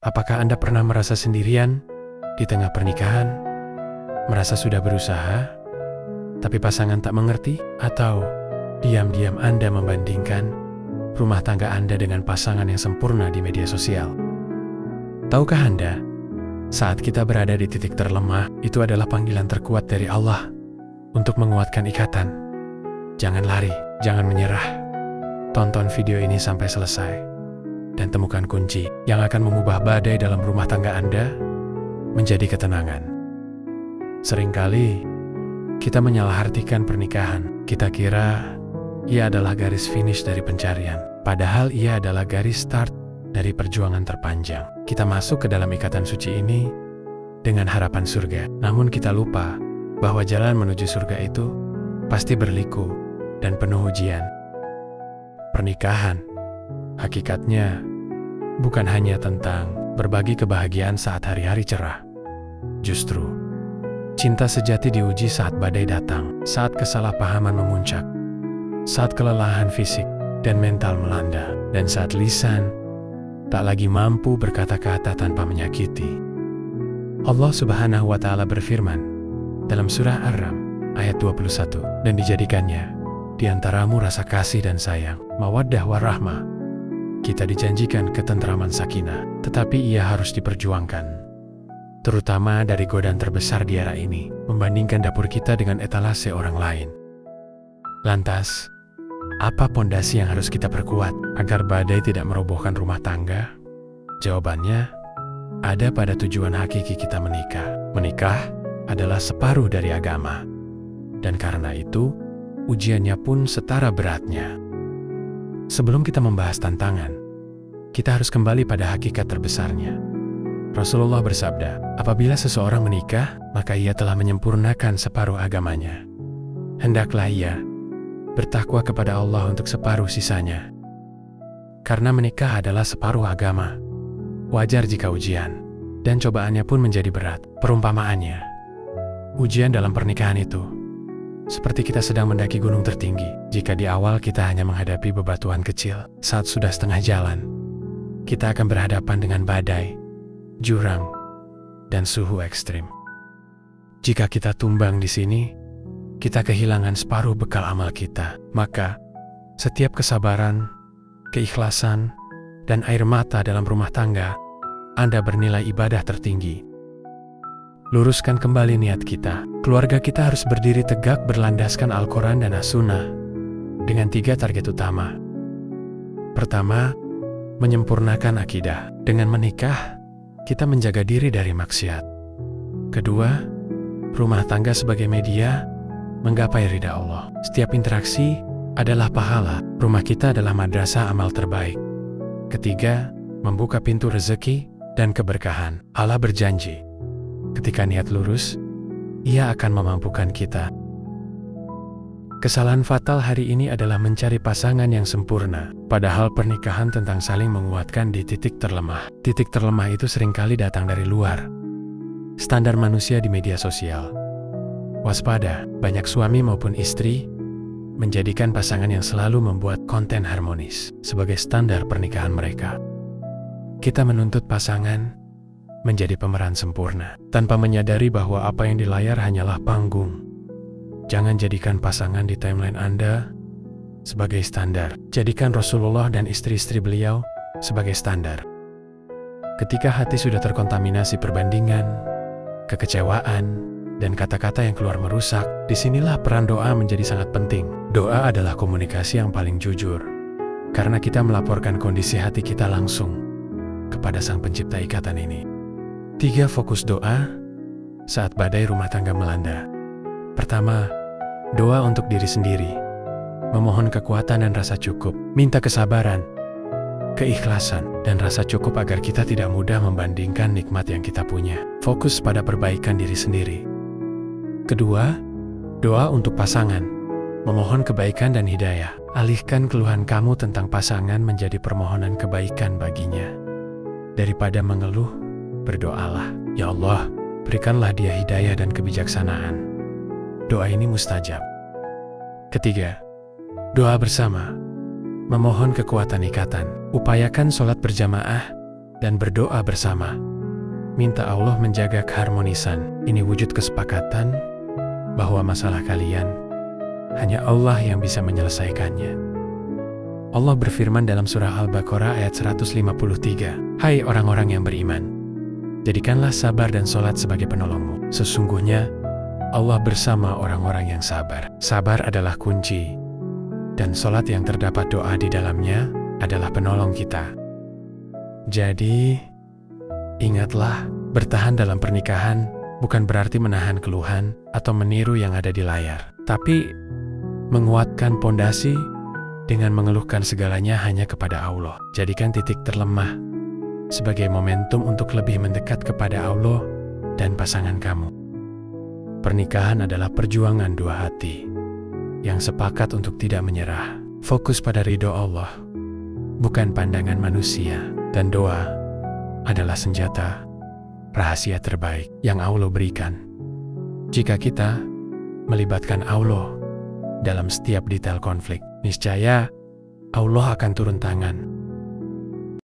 Apakah Anda pernah merasa sendirian di tengah pernikahan? Merasa sudah berusaha, tapi pasangan tak mengerti? Atau diam-diam Anda membandingkan rumah tangga Anda dengan pasangan yang sempurna di media sosial? Tahukah Anda, saat kita berada di titik terlemah, itu adalah panggilan terkuat dari Allah untuk menguatkan ikatan. Jangan lari, jangan menyerah. Tonton video ini sampai selesai dan temukan kunci yang akan mengubah badai dalam rumah tangga Anda menjadi ketenangan. Seringkali kita menyalahartikan pernikahan. Kita kira ia adalah garis finish dari pencarian, padahal ia adalah garis start dari perjuangan terpanjang. Kita masuk ke dalam ikatan suci ini dengan harapan surga, namun kita lupa bahwa jalan menuju surga itu pasti berliku dan penuh ujian. Pernikahan hakikatnya bukan hanya tentang berbagi kebahagiaan saat hari-hari cerah. Justru, cinta sejati diuji saat badai datang, saat kesalahpahaman memuncak, saat kelelahan fisik dan mental melanda, dan saat lisan tak lagi mampu berkata-kata tanpa menyakiti. Allah Subhanahu wa Ta'ala berfirman dalam surah Ar-Ram ayat 21, dan dijadikannya di antaramu rasa kasih dan sayang, mawaddah warahmah. Kita dijanjikan ketentraman sakinah, tetapi ia harus diperjuangkan, terutama dari godaan terbesar di era ini, membandingkan dapur kita dengan etalase orang lain. Lantas, apa pondasi yang harus kita perkuat agar badai tidak merobohkan rumah tangga? Jawabannya ada pada tujuan hakiki kita menikah. Menikah adalah separuh dari agama, dan karena itu ujiannya pun setara beratnya. Sebelum kita membahas tantangan, kita harus kembali pada hakikat terbesarnya. Rasulullah bersabda, apabila seseorang menikah, maka ia telah menyempurnakan separuh agamanya. Hendaklah ia bertakwa kepada Allah untuk separuh sisanya. Karena menikah adalah separuh agama, wajar jika ujian dan cobaannya pun menjadi berat. Perumpamaannya, ujian dalam pernikahan itu seperti kita sedang mendaki gunung tertinggi. Jika di awal kita hanya menghadapi bebatuan kecil, saat sudah setengah jalan, kita akan berhadapan dengan badai, jurang, dan suhu ekstrim. Jika kita tumbang di sini, kita kehilangan separuh bekal amal kita. Maka, setiap kesabaran, keikhlasan, dan air mata dalam rumah tangga Anda bernilai ibadah tertinggi. Luruskan kembali niat kita. Keluarga kita harus berdiri tegak berlandaskan Al-Quran dan As-Sunnah dengan 3 target utama. Pertama, menyempurnakan akidah. Dengan menikah, kita menjaga diri dari maksiat. Kedua, rumah tangga sebagai media menggapai ridha Allah. Setiap interaksi adalah pahala. Rumah kita adalah madrasah amal terbaik. Ketiga, membuka pintu rezeki dan keberkahan. Allah berjanji, ketika niat lurus, Ia akan memampukan kita. Kesalahan fatal hari ini adalah mencari pasangan yang sempurna, padahal pernikahan tentang saling menguatkan di titik terlemah. Titik terlemah itu seringkali datang dari luar, standar manusia di media sosial. Waspada, banyak suami maupun istri menjadikan pasangan yang selalu membuat konten harmonis sebagai standar pernikahan mereka. Kita menuntut pasangan menjadi pemeran sempurna, tanpa menyadari bahwa apa yang di layar hanyalah panggung. Jangan jadikan pasangan di timeline Anda sebagai standar. Jadikan Rasulullah dan istri-istri beliau sebagai standar. Ketika hati sudah terkontaminasi perbandingan, kekecewaan, dan kata-kata yang keluar merusak, disinilah peran doa menjadi sangat penting. Doa adalah komunikasi yang paling jujur, karena kita melaporkan kondisi hati kita langsung kepada Sang Pencipta ikatan ini. 3 fokus doa saat badai rumah tangga melanda. Pertama, doa untuk diri sendiri. Memohon kekuatan dan rasa cukup. Minta kesabaran, keikhlasan, dan rasa cukup agar kita tidak mudah membandingkan nikmat yang kita punya. Fokus pada perbaikan diri sendiri. Kedua, doa untuk pasangan. Memohon kebaikan dan hidayah. Alihkan keluhan kamu tentang pasangan menjadi permohonan kebaikan baginya. Daripada mengeluh, berdoalah, ya Allah, berikanlah dia hidayah dan kebijaksanaan. Doa ini mustajab. Ketiga, doa bersama. Memohon kekuatan ikatan. Upayakan sholat berjamaah dan berdoa bersama. Minta Allah menjaga keharmonisan. Ini wujud kesepakatan bahwa masalah kalian hanya Allah yang bisa menyelesaikannya. Allah berfirman dalam surah Al-Baqarah ayat 153, "Hai orang-orang yang beriman, jadikanlah sabar dan sholat sebagai penolongmu. Sesungguhnya Allah bersama orang-orang yang sabar." Sabar adalah kunci, dan sholat yang terdapat doa di dalamnya adalah penolong kita. Jadi, ingatlah, bertahan dalam pernikahan bukan berarti menahan keluhan atau meniru yang ada di layar, tapi menguatkan pondasi dengan mengeluhkan segalanya hanya kepada Allah. Jadikan titik terlemah sebagai momentum untuk lebih mendekat kepada Allah dan pasangan kamu. Pernikahan adalah perjuangan dua hati yang sepakat untuk tidak menyerah. Fokus pada ridho Allah, bukan pandangan manusia. Dan doa adalah senjata rahasia terbaik yang Allah berikan. Jika kita melibatkan Allah dalam setiap detail konflik, niscaya Allah akan turun tangan